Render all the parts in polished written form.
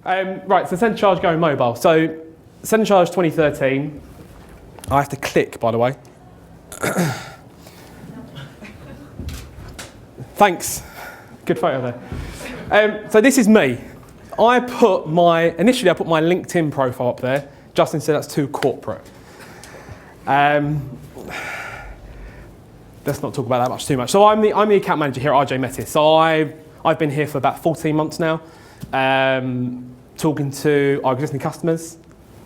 Right, so CentreCharge going mobile. So CentreCharge 2013, I have to click, by the way. Thanks, good photo there. So this is me. Initially I put my LinkedIn profile up there. Justin said that's too corporate. Let's not talk about that much too much. So I'm the account manager here at RJ Metis. So I've been here for about 14 months now, talking to our existing customers,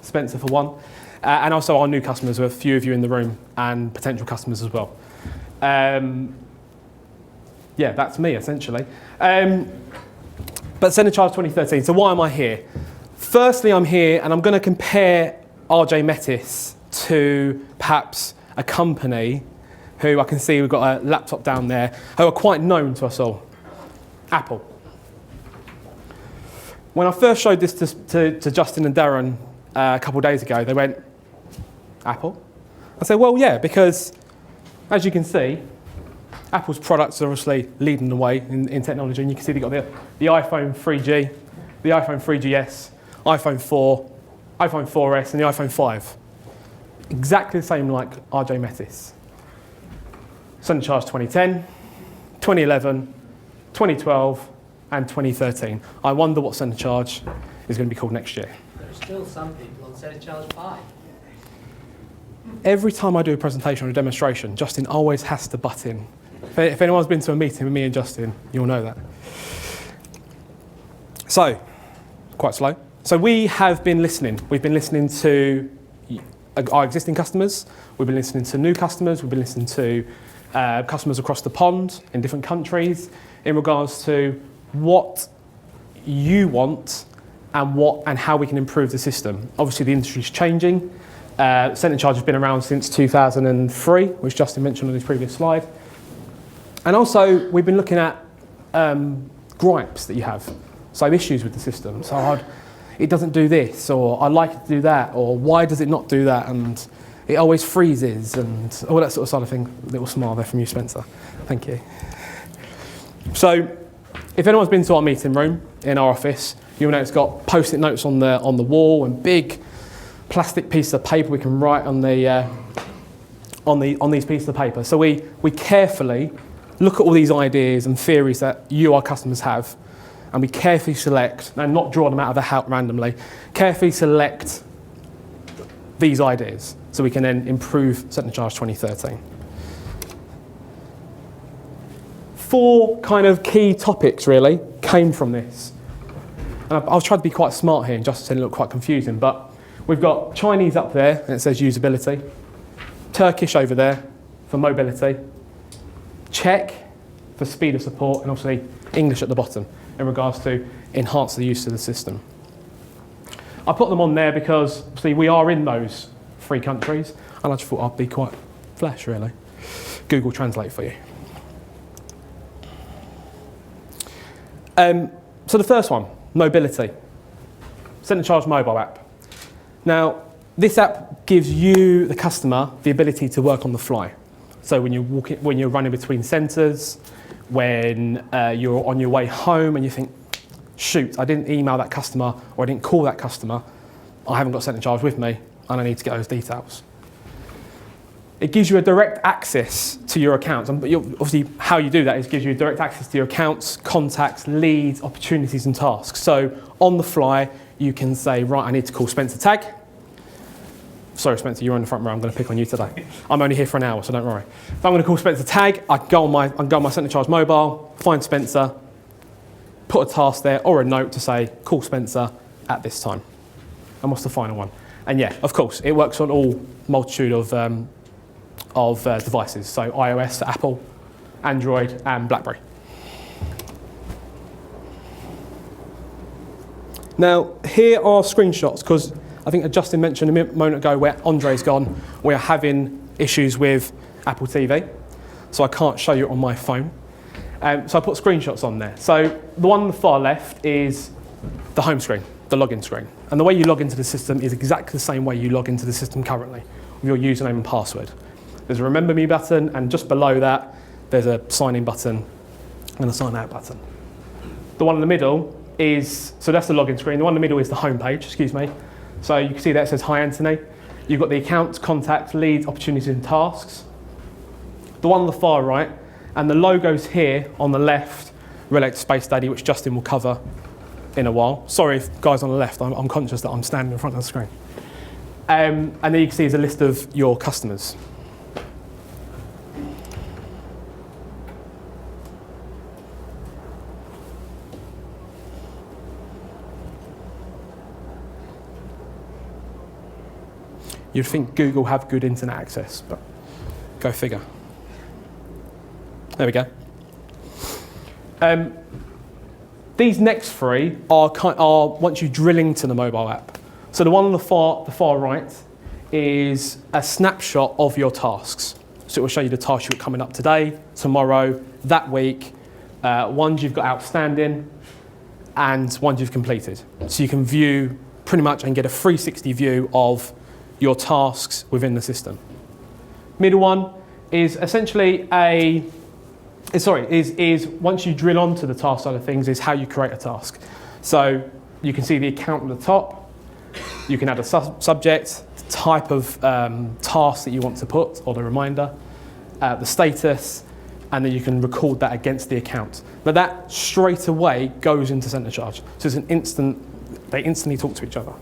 Spencer for one, and also our new customers, with a few of you in the room, and potential customers as well. Yeah, that's me essentially. But CentreCharge 2013, so why am I here? Firstly, I'm here and I'm going to compare RJ Metis to perhaps a company who I can see we've got a laptop down there, who are quite known to us all. Apple. When I first showed this to Justin and Darren a couple of days ago, they went, Apple? I said, well, yeah, because as you can see, Apple's products are obviously leading the way in technology, and you can see they've got the iPhone 3G, the iPhone 3GS, iPhone 4, iPhone 4S, and the iPhone 5. Exactly the same like RJ Metis. CentreCharge 2010, 2011, 2012, and 2013. I wonder what CentreCharge is going to be called next year. There are still some people on CentreCharge 5. Every time I do a presentation or a demonstration, Justin always has to butt in. If anyone's been to a meeting with me and Justin, you'll know that. So, quite slow. So we have been listening. We've been listening to our existing customers. We've been listening to new customers. We've been listening to customers across the pond in different countries in regards to what you want and how we can improve the system. Obviously, the industry's changing. CentreCharge has been around since 2003, which Justin mentioned on his previous slide. And also, we've been looking at gripes that you have, so issues with the system. So it doesn't do this, or I'd like it to do that, or why does it not do that, and it always freezes, and all that sort of thing. Little smile there from you, Spencer. Thank you. So, if anyone's been to our meeting room in our office, you'll know it's got post-it notes on the wall and big plastic pieces of paper we can write on these pieces of paper. So we carefully look at all these ideas and theories that you, our customers, have, and we carefully select, and not draw them out of the hat randomly, carefully select these ideas so we can then improve CentreCharge 2013. 4 kind of key topics really came from this. And I was trying to be quite smart here and just said it looked quite confusing, but we've got Chinese up there and it says usability, Turkish over there for mobility, Czech for speed of support, and obviously English at the bottom in regards to enhance the use of the system. I put them on there because obviously we are in those 3 countries, and I just thought I'd be quite flash really. Google Translate for you. So the first one, mobility. CentreCharge mobile app. Now, this app gives you, the customer, the ability to work on the fly. So when you're running between centres, when you're on your way home and you think, shoot, I didn't email that customer or I didn't call that customer, I haven't got CentreCharge with me and I need to get those details. It gives you a direct access to your accounts. And obviously, how you do that is it gives you direct access to your accounts, contacts, leads, opportunities and tasks. So on the fly, you can say, right, I need to call Spencer Tag. Sorry, Spencer, you're in the front row. I'm going to pick on you today. I'm only here for an hour, so don't worry. If I'm going to call Spencer Tag, I can go on my CentreCharge mobile, find Spencer, put a task there or a note to say, call Spencer at this time. And what's the final one? And yeah, of course, it works on all multitude of devices. So iOS, Apple, Android, and BlackBerry. Now, here are screenshots, because I think Justin mentioned a moment ago where Andre's gone, we are having issues with Apple TV, so I can't show you it on my phone. So I put screenshots on there. So the one on the far left is the home screen, the login screen. And the way you log into the system is exactly the same way you log into the system currently, with your username and password. There's a remember me button, and just below that, there's a sign in button and a sign out button. The one in the middle so that's the login screen. The one in the middle is the home page, excuse me. So you can see that it says, hi Anthony. You've got the accounts, contacts, leads, opportunities and tasks. The one on the far right, and the logos here on the left relate to Space Daddy, which Justin will cover in a while. Sorry, guys on the left, I'm conscious that I'm standing in front of the screen. And then you can see there's a list of your customers. You'd think Google have good internet access, but go figure. There we go. These next three are once you drill into the mobile app. So the one on the far right is a snapshot of your tasks. So it will show you the tasks you've got coming up today, tomorrow, that week, ones you've got outstanding, and ones you've completed. So you can view pretty much and get a 360 view of your tasks within the system. Middle one is essentially is once you drill onto the task side of things, is how you create a task. So you can see the account at the top, you can add a subject, the type of task that you want to put, or the reminder, the status, and then you can record that against the account. Now that straight away goes into CentreCharge. So it's they instantly talk to each other.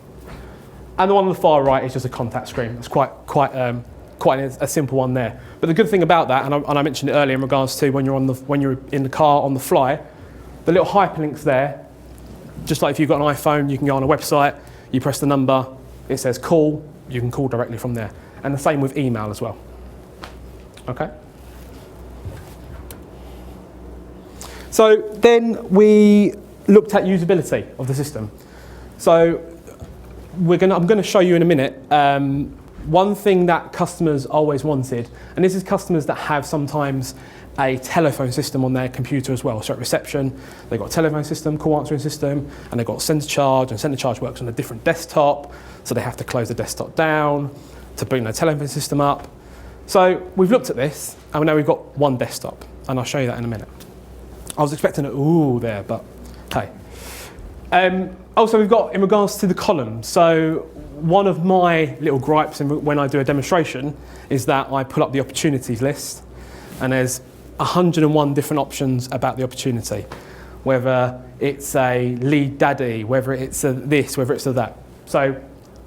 And the one on the far right is just a contact screen. It's quite a simple one there. But the good thing about that, and I mentioned it earlier in regards to when you're in the car on the fly, the little hyperlinks there, just like if you've got an iPhone, you can go on a website, you press the number, it says call, you can call directly from there. And the same with email as well. Okay? So then we looked at usability of the system. So I'm going to show you in a minute one thing that customers always wanted, and this is customers that have sometimes a telephone system on their computer as well. So at reception, they've got a telephone system, call answering system, and they've got CentreCharge, and CentreCharge works on a different desktop, so they have to close the desktop down to bring their telephone system up. So we've looked at this, and now we've got one desktop, and I'll show you that in a minute. I was expecting an ooh there, but hey. Also, we've got in regards to the columns. So one of my little gripes when I do a demonstration is that I pull up the opportunities list, and there's 101 different options about the opportunity, whether it's a lead daddy, whether it's a this, whether it's a that. So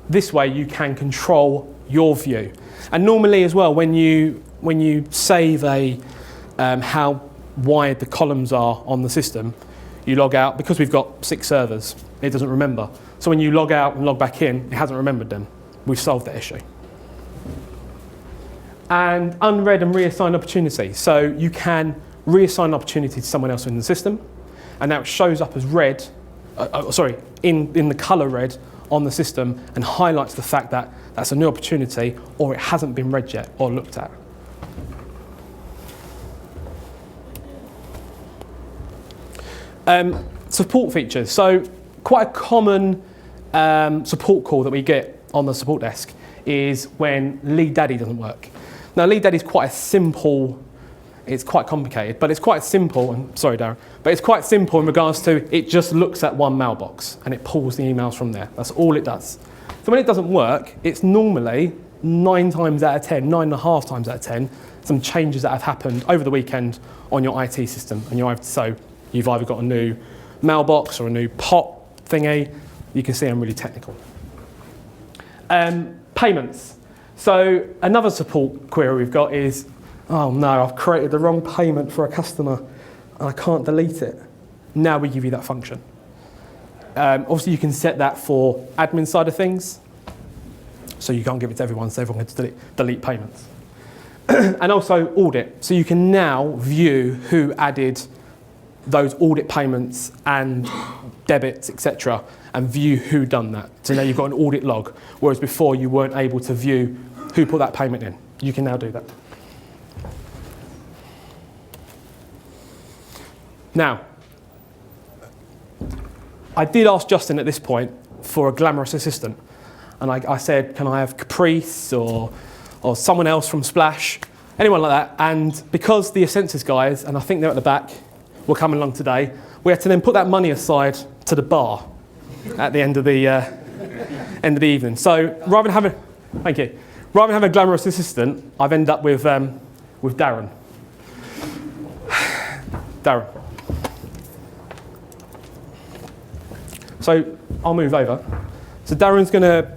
this way you can control your view. And normally as well, when you save how wide the columns are on the system, you log out, because we've got 6 servers, it doesn't remember. So when you log out and log back in, it hasn't remembered them. We've solved that issue. And unread and reassigned opportunity. So you can reassign an opportunity to someone else in the system, and now it shows up as red, in the colour red on the system, and highlights the fact that that's a new opportunity, or it hasn't been read yet or looked at. Support features. So quite a common support call that we get on the support desk is when lead daddy doesn't work. Now lead daddy is quite a simple, it's quite complicated, but it's quite simple, and sorry Darren, but it's quite simple in regards to it just looks at one mailbox and it pulls the emails from there. That's all it does. So when it doesn't work, it's normally 9 times out of 10, 9.5 times out of 10, some changes that have happened over the weekend on your IT system. And so you've either got a new mailbox or a new pot thingy. You can see I'm really technical. Payments. So another support query we've got is, oh no, I've created the wrong payment for a customer and I can't delete it. Now we give you that function. Obviously you can set that for admin side of things, so you can't give it to everyone, so everyone can delete payments. And also audit, so you can now view who added those audit payments and debits, etc., and view who done that. So now you've got an audit log, whereas before you weren't able to view who put that payment in. You can now do that. Now, I did ask Justin at this point for a glamorous assistant, and I said, can I have Caprice or someone else from Splash, anyone like that? And because the Ascensus guys, and I think they're at the back, were coming along today, we had to then put that money aside to the bar at the end of the evening. So rather than having a glamorous assistant, I've ended up with Darren. Darren. So I'll move over. So Darren's going to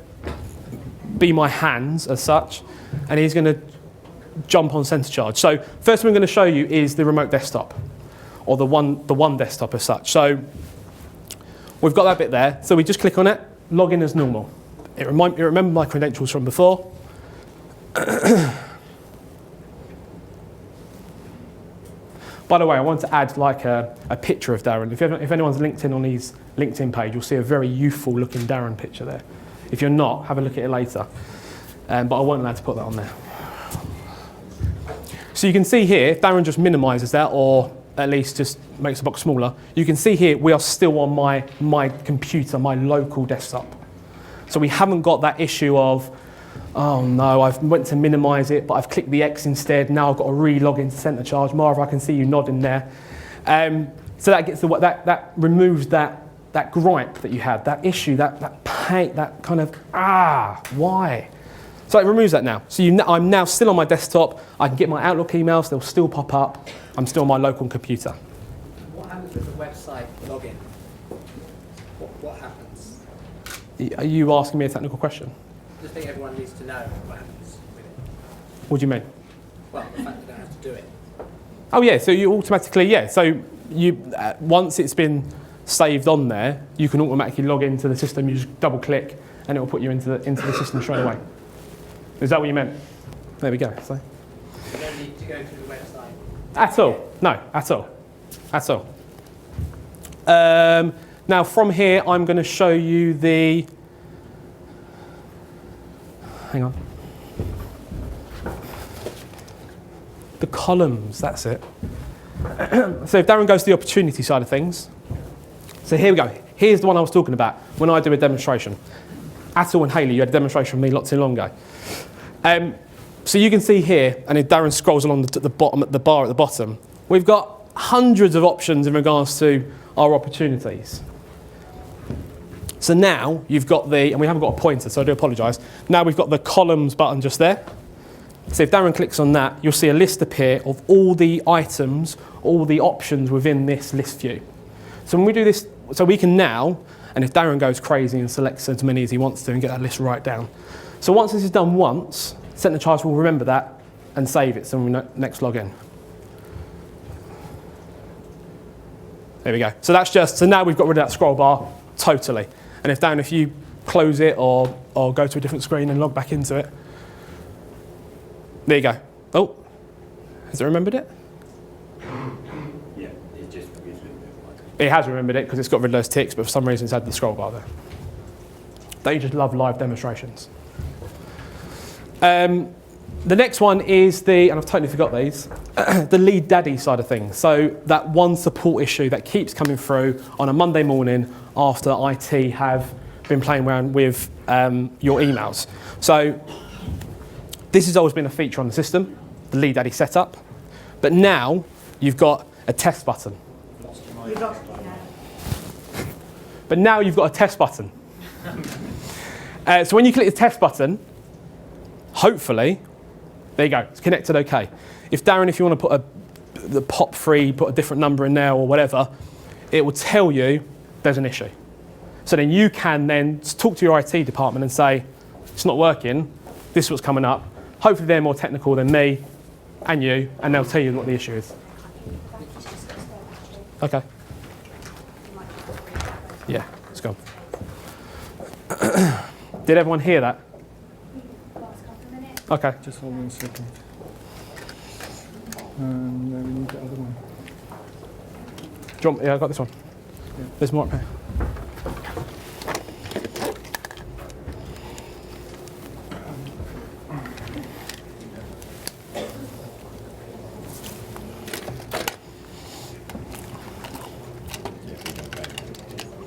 be my hands as such, and he's going to jump on CentreCharge. So first thing I'm going to show you is the remote desktop, or the one desktop as such. So we've got that bit there. So we just click on it, log in as normal. It remembered my credentials from before. By the way, I want to add like a picture of Darren. If anyone's LinkedIn on his LinkedIn page, you'll see a very youthful looking Darren picture there. If you're not, have a look at it later. But I won't allow to put that on there. So you can see here, if Darren just minimises that, or at least just makes the box smaller, you can see here we are still on my computer, my local desktop. So we haven't got that issue of, oh no, I've went to minimise it, but I've clicked the X instead. Now I've got to re-log into CentreCharge. Marva, I can see you nodding there. So that gets that removes that gripe that you had, that issue, that pain, that kind of why? So it removes that now. So I'm now still on my desktop. I can get my Outlook emails. They'll still pop up. I'm still on my local computer. What happens with the website login? What happens? Are you asking me a technical question? I just think everyone needs to know what happens with it. What do you mean? Well, the fact that they don't have to do it. Oh yeah, so you automatically, so you once it's been saved on there, you can automatically log into the system. You just double click and it will put you into the system straight away. Is that what you meant? There we go. So. You don't need to go through the website. At all. No, at all. At all. Now from here, I'm going to show you the... Hang on. The columns, that's it. So if Darren goes to the opportunity side of things, so here we go. Here's the one I was talking about when I do a demonstration. Atul and Hayley, you had a demonstration with me not too long ago. So you can see here, and if Darren scrolls along the bottom, the bar at the bottom, we've got hundreds of options in regards to our opportunities. So now you've got and we haven't got a pointer, so I do apologise. Now we've got the columns button just there. So if Darren clicks on that, you'll see a list appear of all the items, all the options within this list view. So when we do this, so we can now, and if Darren goes crazy and selects as many as he wants to and get that list right down. So once this is done once, CentreCharge will remember that and save it so when we next log in. There we go. So that's so now we've got rid of that scroll bar totally. And if you close it or go to a different screen and log back into it, there you go. Oh, has it remembered it? Yeah, it just It has remembered it because it's got rid of those ticks, but for some reason it's had the scroll bar there. They just love live demonstrations. The next one is and I've totally forgot these, the lead daddy side of things. So that one support issue that keeps coming through on a Monday morning after IT have been playing around with your emails. So this has always been a feature on the system, the lead daddy setup, but now you've got a test button. But now you've got a test button. So when you click the test button, hopefully, there you go, it's connected okay. If Darren, if you want to put the pop free, put a different number in there or whatever, it will tell you there's an issue. So then you can then talk to your IT department and say, it's not working, this is what's coming up. Hopefully they're more technical than me and you, and they'll tell you what the issue is. Okay. Yeah, it's gone. Did everyone hear that? Okay. Just hold on a second. And then we need the other one. Yeah, I got this one. Yeah. There's more up here.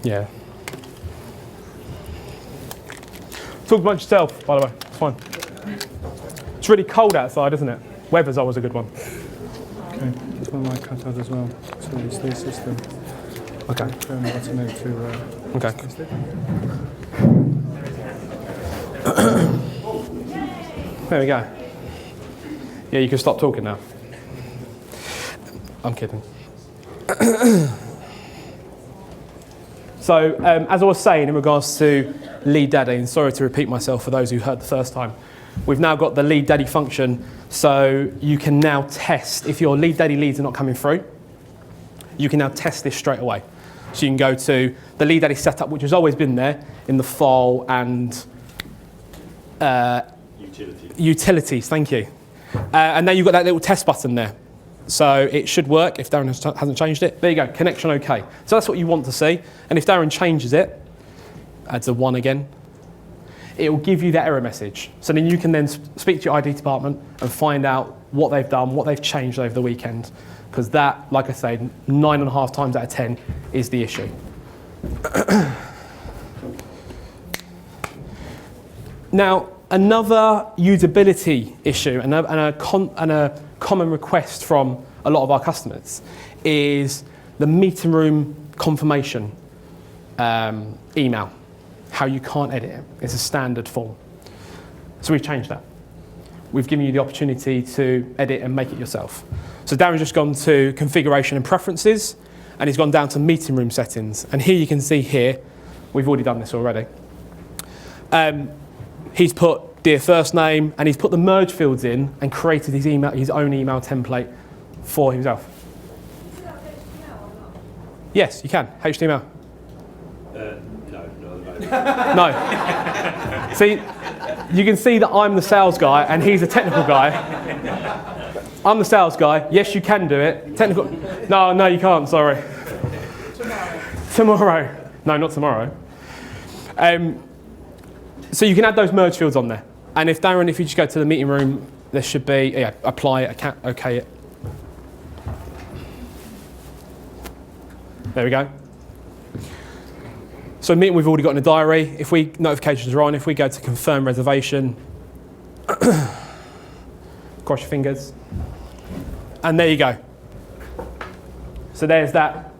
Yeah. Talk about yourself, by the way. It's fine. It's really cold outside, isn't it? Weather's always a good one. Okay, this one might cut out as well. So it's this system. Okay. What's the name to Okay. There we go. Yeah, you can stop talking now. I'm kidding. So, as I was saying in regards to Lead Daddy, and sorry to repeat myself for those who heard the first time, we've now got the Lead Daddy function, so you can now test if your Lead Daddy leads are not coming through. You can now test this straight away. So you can go to the Lead Daddy setup, which has always been there in the file and utilities. Thank you. And then you've got that little test button there. So it should work if Darren hasn't changed it. There you go, connection okay. So that's what you want to see. And if Darren changes it, adds a 1 again, it will give you that error message. So then you can then speak to your ID department and find out what they've done, what they've changed over the weekend. Because that, like I say, 9.5 times out of 10 is the issue. Now, another usability issue and a common request from a lot of our customers is the meeting room confirmation email, how you can't edit it. It's a standard form. So we've changed that. We've given you the opportunity to edit and make it yourself. So Darren's just gone to configuration and preferences, and he's gone down to meeting room settings. And here you can see here, we've already done this already. He's put dear first name, and he's put the merge fields in and created his own email template for himself. Is it HTML or not? Yes, you can. HTML. No. See, you can see that I'm the sales guy and he's a technical guy. I'm the sales guy. Yes, you can do it. Technical. No, you can't. Sorry. Tomorrow. No, not tomorrow. So you can add those merge fields on there. And if Darren, if you just go to the meeting room, there should be, apply it, okay it. There we go. So meeting we've already got in a diary. If notifications are on, if we go to confirm reservation, cross your fingers, and there you go. So there's that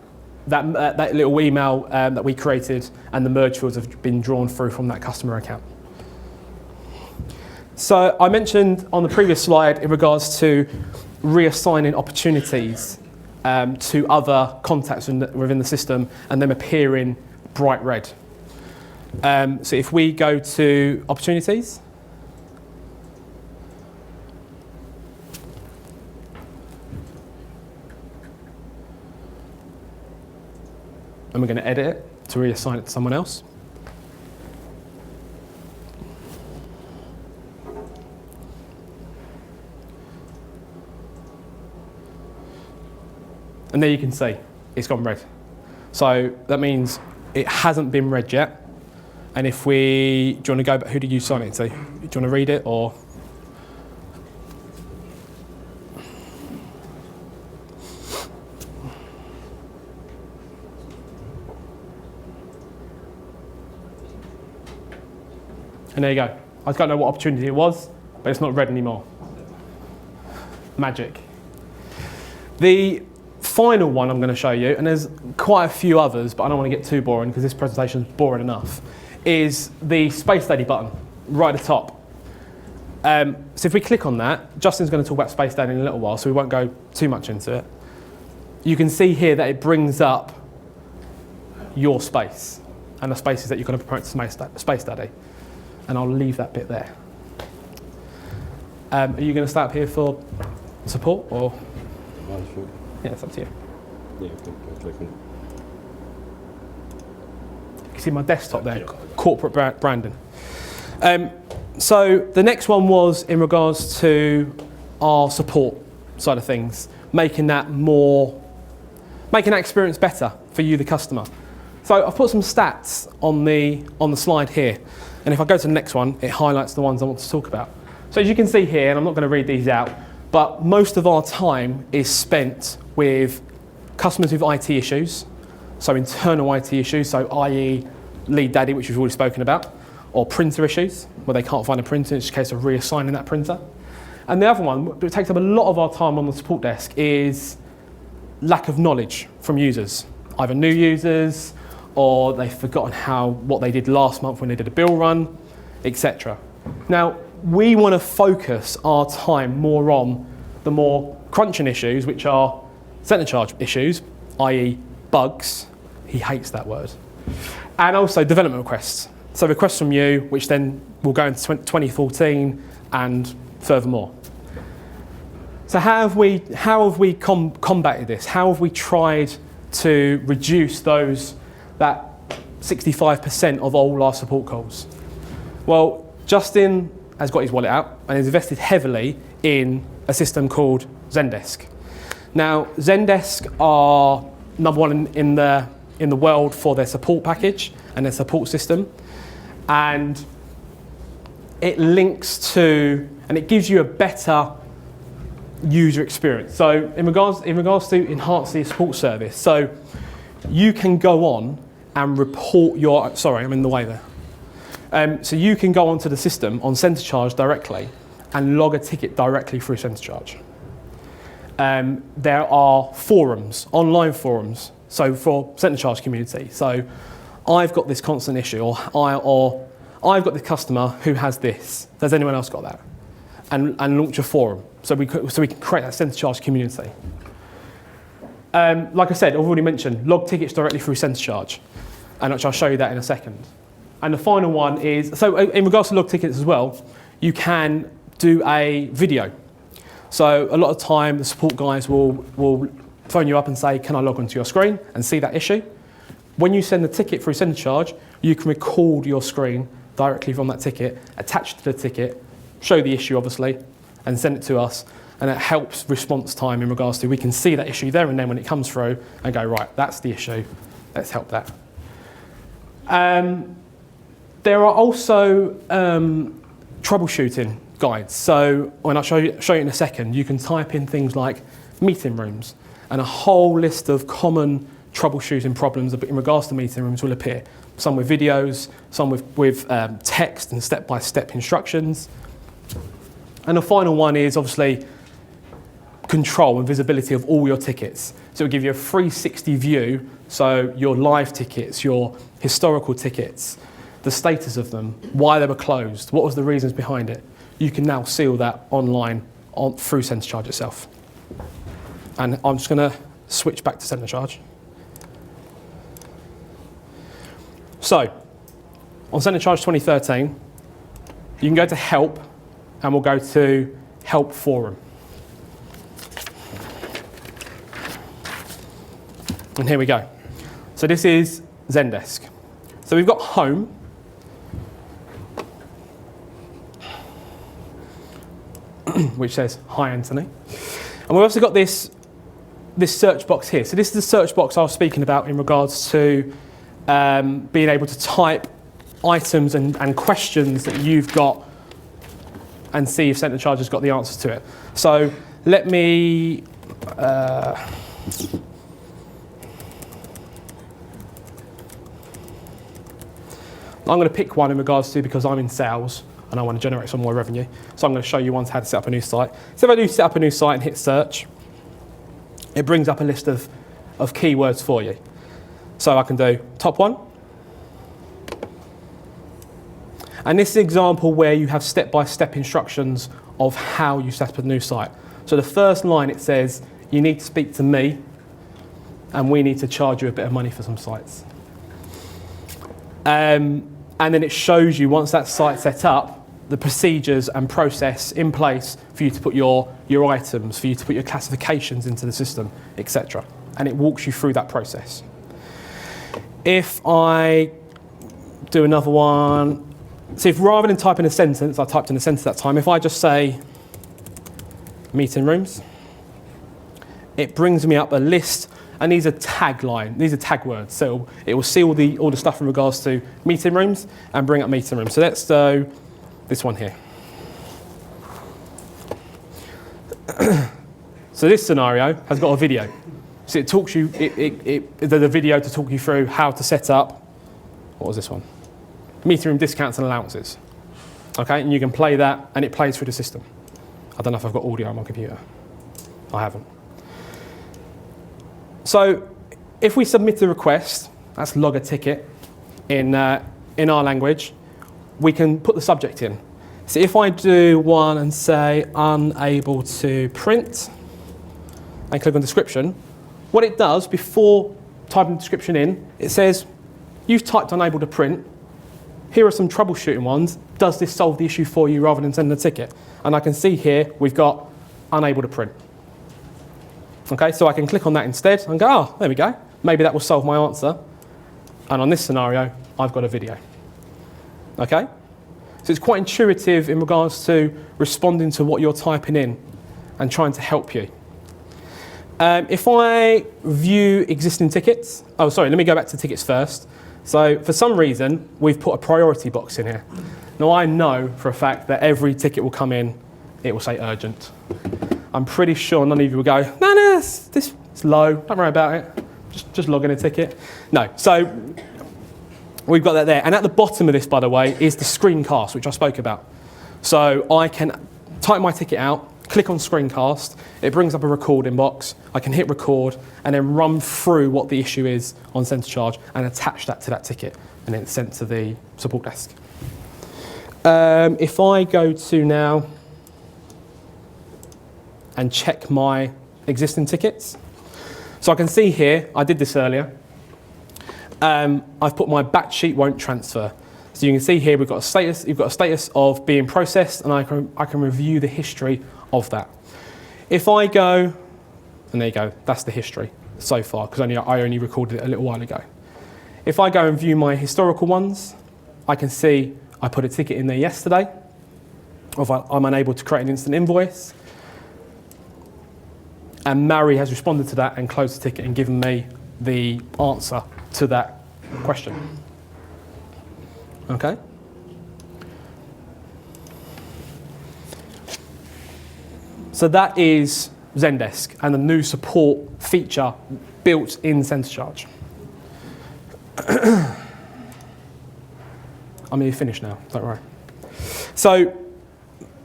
little email that we created, and the merge fields have been drawn through from that customer account. So I mentioned on the previous slide in regards to reassigning opportunities to other contacts within the system and them appearing bright red. So if we go to opportunities, and we're going to edit it to reassign it to someone else. And there you can see it's gone red. So that means it hasn't been read yet. And if do you want to go back, who did you sign it to? Do you want to read it or? And there you go. I don't know what opportunity it was, but it's not red anymore. Magic. The final one I'm going to show you, and there's quite a few others, but I don't want to get too boring because this presentation is boring enough, is the Space Daddy button right at the top. So if we click on that, Justin's going to talk about Space Daddy in a little while, so we won't go too much into it. You can see here that it brings up your space and the spaces that you're going to promote to Space Daddy. And I'll leave that bit there. Are you going to start up here for support or? Sure. Yeah, it's up to you. Yeah, I'll click on it. You can see my desktop there, corporate branding. So the next one was in regards to our support side of things, making that experience better for you, the customer. So I've put some stats on the slide here, and if I go to the next one, it highlights the ones I want to talk about. So as you can see here, and I'm not going to read these out, but most of our time is spent with customers with IT issues, so internal IT issues, so i.e. Lead Daddy, which we've already spoken about, or printer issues, where they can't find a printer, it's just a case of reassigning that printer. And the other one, that takes up a lot of our time on the support desk, is lack of knowledge from users. either new users or they've forgotten what they did last month when they did a bill run, etc. Now, we want to focus our time more on the more crunching issues, which are CentreCharge issues, i.e. bugs. He hates that word. And also development requests. So requests from you, which then will go into 2014 and furthermore. So how have we combated this? How have we tried to reduce that 65% of all our support calls? Well, Justin has got his wallet out and has invested heavily in a system called Zendesk. Now, Zendesk are number one in the world for their support package and their support system, and it links to and it gives you a better user experience. So in regards to enhancing the support service, so you can go on and report your. Sorry, I'm in the way there. So you can go onto the system on CentreCharge directly and log a ticket directly through CentreCharge. There are forums, online forums, so for CentreCharge community. So I've got this constant issue, or I've got the customer who has this. Has anyone else got that? And launch a forum, so we can create that CentreCharge community. Like I said, I've already mentioned, log tickets directly through CentreCharge, and I'll show you that in a second. And the final one is, so in regards to log tickets as well, you can do a video. So a lot of time the support guys will phone you up and say, can I log onto your screen and see that issue? When you send the ticket through CentreCharge, you can record your screen directly from that ticket, attach it to the ticket, show the issue obviously, and send it to us. And it helps response time in regards to we can see that issue there and then when it comes through and go, right, that's the issue, let's help that. There are also troubleshooting guides. So when I'll show you in a second, you can type in things like meeting rooms and a whole list of common troubleshooting problems in regards to meeting rooms will appear. Some with videos, some with text and step-by-step instructions. And the final one is obviously control and visibility of all your tickets. So it'll give you a 360 view, so your live tickets, your historical tickets, the status of them, why they were closed, what was the reasons behind it. You can now see all that online through CentreCharge itself. And I'm just going to switch back to CentreCharge. So, on CentreCharge 2013, you can go to Help, and we'll go to Help Forum. And here we go. So this is Zendesk. So we've got Home. Which says, hi Anthony. And we've also got this search box here. So this is the search box I was speaking about in regards to being able to type items and questions that you've got and see if CentreCharge has got the answers to it. So let me... I'm going to pick one in regards to, because I'm in sales and I want to generate some more revenue. So I'm going to show you once how to set up a new site. So if I do set up a new site and hit search, it brings up a list of keywords for you. So I can do top one. And this is an example where you have step-by-step instructions of how you set up a new site. So the first line, it says, you need to speak to me and we need to charge you a bit of money for some sites. And then it shows you, once that site's set up, the procedures and process in place for you to put your items, for you to put your classifications into the system, etc. And it walks you through that process. If I do another one, so if rather than typing a sentence, I typed in a sentence that time, if I just say meeting rooms, it brings me up a list. And these are tag words. So it will see all the stuff in regards to meeting rooms and bring up meeting rooms. So let's do this one here. So this scenario has got a video. So it talks you, the video to talk you through how to set up, what was this one? Meeting room discounts and allowances. Okay, and you can play that and it plays through the system. I don't know if I've got audio on my computer. I haven't. So if we submit a request, that's log a ticket in our language, we can put the subject in. So if I do one and say unable to print and click on description, what it does before typing the description in, it says, you've typed unable to print. Here are some troubleshooting ones. Does this solve the issue for you rather than sending a ticket? And I can see here we've got unable to print. Okay, so I can click on that instead and go, oh, there we go. Maybe that will solve my answer. And on this scenario, I've got a video. Okay? So it's quite intuitive in regards to responding to what you're typing in and trying to help you. If I view existing tickets, oh, sorry, let me go back to tickets first. So for some reason, we've put a priority box in here. Now I know for a fact that every ticket will come in, it will say urgent. I'm pretty sure none of you will go, no, this is low, don't worry about it. Just log in a ticket. No, so we've got that there. And at the bottom of this, by the way, is the screencast, which I spoke about. So I can type my ticket out, click on screencast, it brings up a recording box, I can hit record, and then run through what the issue is on CentreCharge and attach that to that ticket, and then it's sent to the support desk. If I go to now and check my existing tickets, so I can see here, I did this earlier, I've put my batch sheet won't transfer. So you can see here we've got a status, you've got a status of being processed, and I can review the history of that. If I go, and there you go, that's the history so far, because I only recorded it a little while ago. If I go and view my historical ones, I can see I put a ticket in there yesterday, I'm unable to create an instant invoice, and Mary has responded to that and closed the ticket and given me the answer to that question. Okay? So that is Zendesk and the new support feature built in CentreCharge. I'm nearly finished now, don't worry. So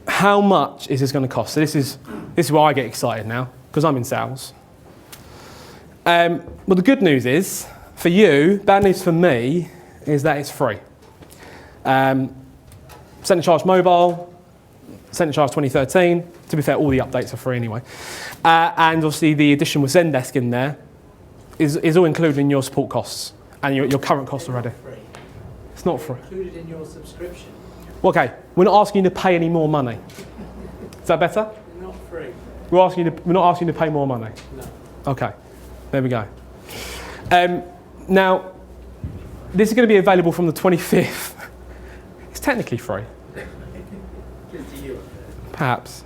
how much is this going to cost? So this is where I get excited now, because I'm in sales. Well, the good news is, for you, bad news for me, is that it's free. CentreCharge Mobile, CentreCharge 2013, to be fair, all the updates are free anyway. And obviously the addition with Zendesk in there is all included in your support costs and your current costs already. It's not free. Included in your subscription. Okay, we're not asking you to pay any more money. Is that better? Not free. We're not asking you to pay more money. No. Okay, there we go. Now, this is going to be available from the 25th. It's technically free. Good to you. Perhaps.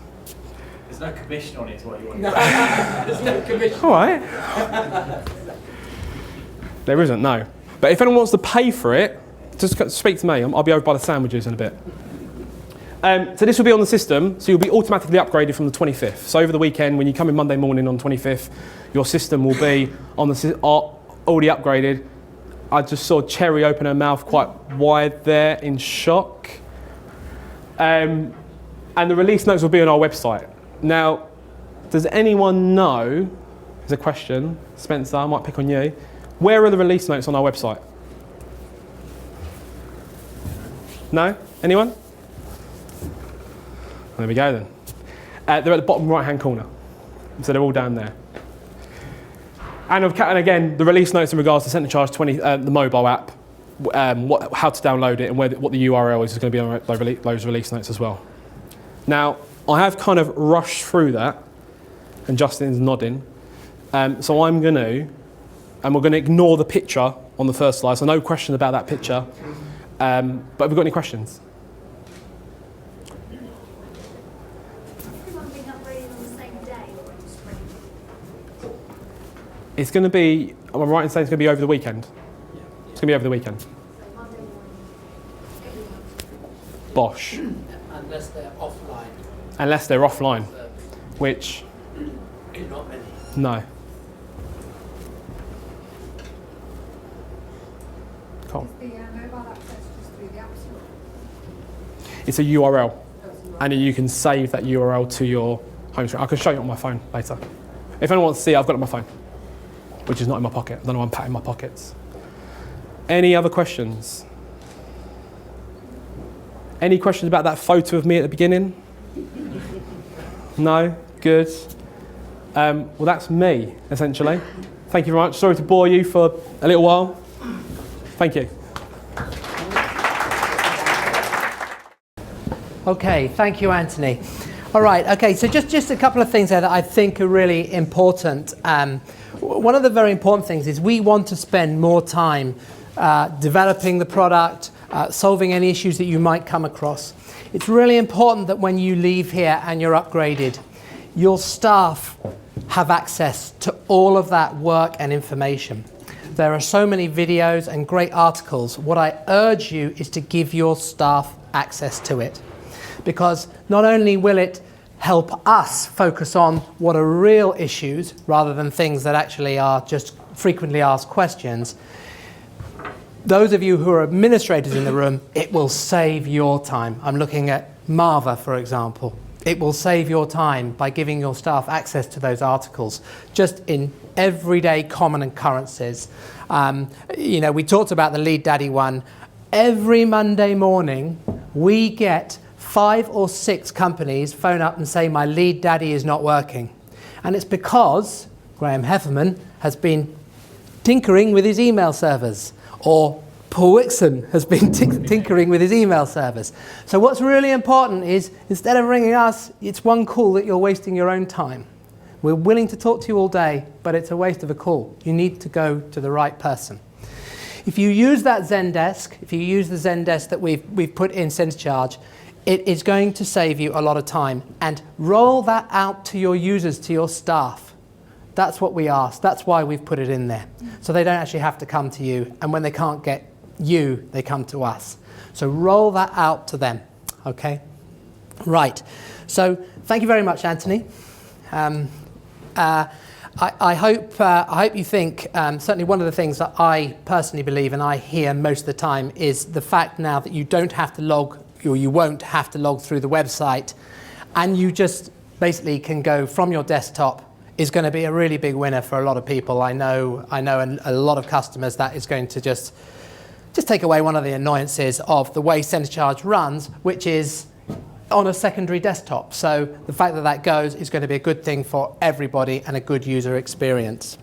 There's no commission on it, is what you want. No, there's no commission. All right. There isn't, no. But if anyone wants to pay for it, just speak to me. I'll be over by the sandwiches in a bit. So this will be on the system, so you'll be automatically upgraded from the 25th. So over the weekend, when you come in Monday morning on 25th, your system will be on already upgraded. I just saw Cherry open her mouth quite wide there in shock. And the release notes will be on our website. Now, does anyone know, there's a question, Spencer, I might pick on you, where are the release notes on our website? No? Anyone? There we go then. They're at the bottom right-hand corner. So they're all down there. And again, the release notes in regards to CentreCharge 20, the mobile app, how to download it and what the URL is going to be on those release notes as well. Now, I have kind of rushed through that, and Justin's nodding. So I'm going to, and we're going to ignore the picture on the first slide, so no question about that picture. But have we got any questions? Everyone being upgraded on the same day or in spring? It's going to be, am I right in saying it's going to be over the weekend? It's going to be over the weekend. So Monday morning, everyone. Bosh. Unless they're offline. Unless they're offline, So, which, not many. no. Cool. The mobile access just through the App Store. It's a URL, and you can save that URL to your home screen. I can show you on my phone later. If anyone wants to see it, I've got it on my phone. which is not in my pocket. I don't know why I'm patting my pockets. Any other questions? Any questions about that photo of me at the beginning? No? Good. Well, that's me, essentially. Thank you very much. Sorry to bore you for a little while. Thank you. Okay, thank you, Anthony. All right, okay, so just a couple of things there that I think are really important. One of the very important things is we want to spend more time developing the product, solving any issues that you might come across. It's really important that when you leave here and you're upgraded, your staff have access to all of that work and information. There are so many videos and great articles. What I urge you is to give your staff access to it, because not only will it help us focus on what are real issues rather than things that actually are just frequently asked questions. Those of you who are administrators in the room, it will save your time. I'm looking at Marva, for example. It will save your time by giving your staff access to those articles, just in everyday common occurrences. We talked about the Lead Daddy one. Every Monday morning, we get 5 or 6 companies phone up and say, my Lead Daddy is not working. And it's because Graham Hefferman has been tinkering with his email servers, or Paul Wixon has been tinkering with his email servers. So what's really important is, instead of ringing us, it's one call that you're wasting your own time. We're willing to talk to you all day, but it's a waste of a call. You need to go to the right person. If you use that Zendesk, if you use the Zendesk that we've put in CentreCharge, it is going to save you a lot of time. And roll that out to your users, to your staff. That's what we ask. That's why we've put it in there. So they don't actually have to come to you. And when they can't get you, they come to us. So roll that out to them. Okay? Right. So thank you very much, Anthony. I hope you think, certainly one of the things that I personally believe and I hear most of the time is the fact now that you don't have to log, or you won't have to log through the website, and you just basically can go from your desktop, is going to be a really big winner for a lot of people. I know a lot of customers that is going to just take away one of the annoyances of the way CentreCharge runs, which is on a secondary desktop. So the fact that that goes is going to be a good thing for everybody and a good user experience.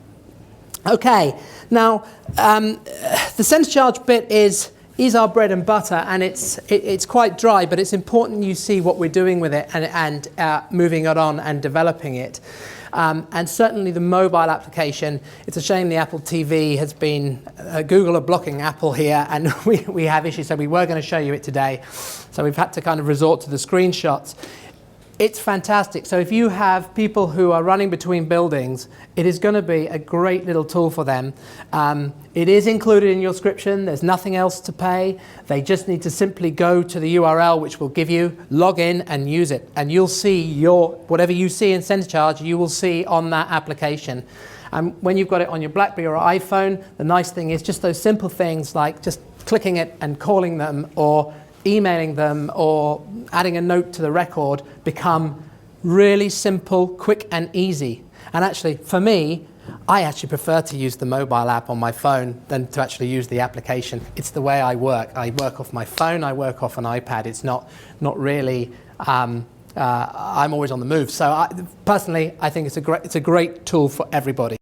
Okay, now the CentreCharge bit is our bread and butter, and it's quite dry, but it's important you see what we're doing with it and moving it on and developing it. And certainly the mobile application, it's a shame the Apple TV has been, Google are blocking Apple here, and we have issues, so we were going to show you it today. So we've had to kind of resort to the screenshots. It's fantastic. So if you have people who are running between buildings, it is going to be a great little tool for them. It is included in your subscription. There's nothing else to pay. They just need to simply go to the URL, which will give you, log in and use it. And you'll see whatever you see in CentreCharge, you will see on that application. And when you've got it on your BlackBerry or iPhone, the nice thing is just those simple things like just clicking it and calling them, or emailing them, or adding a note to the record become really simple, quick and easy. And actually, for me, I actually prefer to use the mobile app on my phone than to actually use the application. It's the way I work. I work off my phone, I work off an iPad. It's not really, I'm always on the move. So personally, I think it's a great tool for everybody.